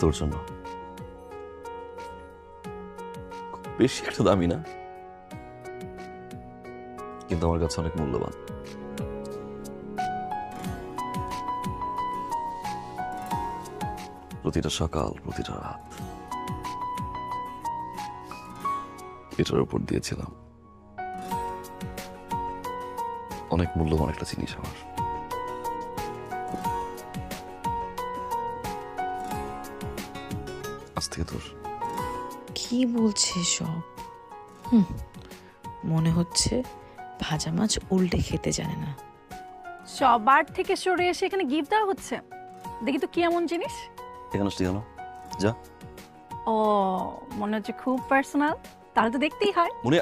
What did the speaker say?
তোর জন্য বেশি একটা দামি না, কিন্তু আমার কাছে অনেক মূল্যবান। প্রতিটা সকাল, প্রতিটা রাত এটার উপর দিয়েছিলাম অনেক মূল্যবান একটা জিনিস আমার। আজ থেকে তোর। কি বলছে সব? মনে হচ্ছে ভাজা মাছ উল্টে খেতে জানে না। সবার থেকে সরে এসে এখানে গিফট দেওয়া হচ্ছে, দেখি তো কি এমন জিনিস। এখানে আসতে কেন? যা। ও মনে হচ্ছে খুব পার্সোনাল, তাহলে তো দেখতেই হয়। মনে